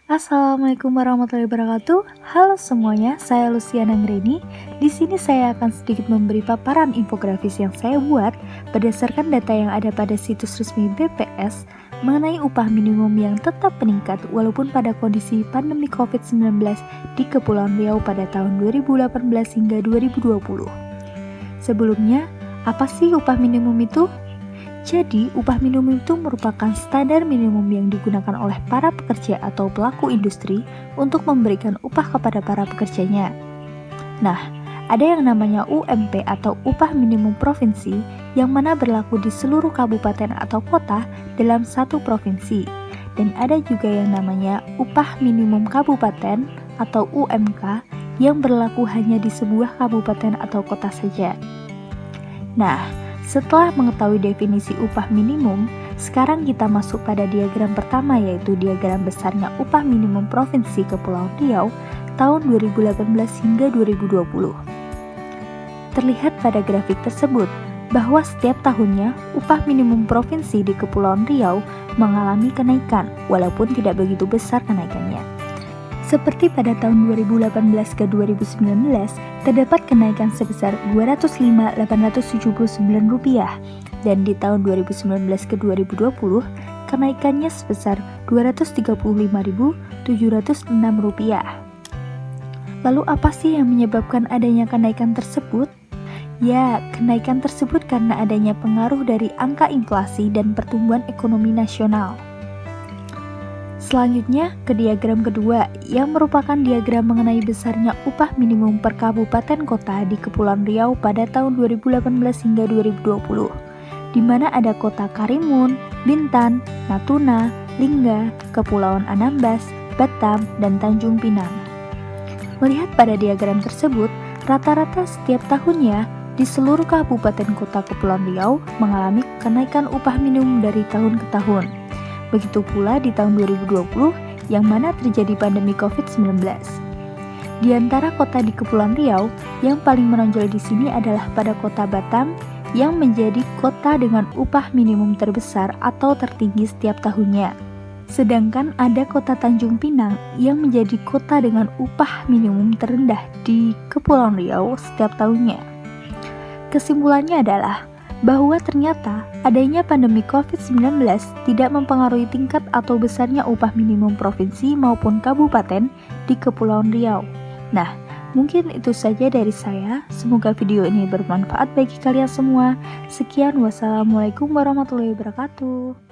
Assalamualaikum warahmatullahi wabarakatuh. Halo semuanya, saya Luciana Ngreni. Di sini saya akan sedikit memberi paparan infografis yang saya buat berdasarkan data yang ada pada situs resmi BPS mengenai upah minimum yang tetap meningkat walaupun pada kondisi pandemi COVID-19 di Kepulauan Riau pada tahun 2018 hingga 2020. Sebelumnya, apa sih upah minimum itu? Jadi, upah minimum itu merupakan standar minimum yang digunakan oleh para pekerja atau pelaku industri untuk memberikan upah kepada para pekerjanya. Nah, ada yang namanya UMP atau upah minimum provinsi yang mana berlaku di seluruh kabupaten atau kota dalam satu provinsi. Dan ada juga yang namanya upah minimum kabupaten atau UMK yang berlaku hanya di sebuah kabupaten atau kota saja. Nah, setelah mengetahui definisi upah minimum, sekarang kita masuk pada diagram pertama, yaitu diagram besarnya upah minimum Provinsi Kepulauan Riau tahun 2018 hingga 2020. Terlihat pada grafik tersebut bahwa setiap tahunnya upah minimum provinsi di Kepulauan Riau mengalami kenaikan walaupun tidak begitu besar kenaikannya. Seperti pada tahun 2018 ke 2019, terdapat kenaikan sebesar Rp205.879 dan di tahun 2019 ke 2020, kenaikannya sebesar Rp235.706. Lalu apa sih yang menyebabkan adanya kenaikan tersebut? Ya, kenaikan tersebut karena adanya pengaruh dari angka inflasi dan pertumbuhan ekonomi nasional. Selanjutnya ke diagram kedua yang merupakan diagram mengenai besarnya upah minimum per kabupaten kota di Kepulauan Riau pada tahun 2018 hingga 2020, di mana ada kota Karimun, Bintan, Natuna, Lingga, Kepulauan Anambas, Batam, dan Tanjung Pinang. Melihat pada diagram tersebut, rata-rata setiap tahunnya di seluruh kabupaten kota Kepulauan Riau mengalami kenaikan upah minimum dari tahun ke tahun. Begitu pula di tahun 2020 yang mana terjadi pandemi COVID-19. Di antara kota di Kepulauan Riau, yang paling menonjol di sini adalah pada kota Batam yang menjadi kota dengan upah minimum terbesar atau tertinggi setiap tahunnya. Sedangkan ada kota Tanjung Pinang yang menjadi kota dengan upah minimum terendah di Kepulauan Riau setiap tahunnya. Kesimpulannya adalah bahwa ternyata adanya pandemi COVID-19 tidak mempengaruhi tingkat atau besarnya upah minimum provinsi maupun kabupaten di Kepulauan Riau. Nah, mungkin itu saja dari saya. Semoga video ini bermanfaat bagi kalian semua. Sekian, wassalamualaikum warahmatullahi wabarakatuh.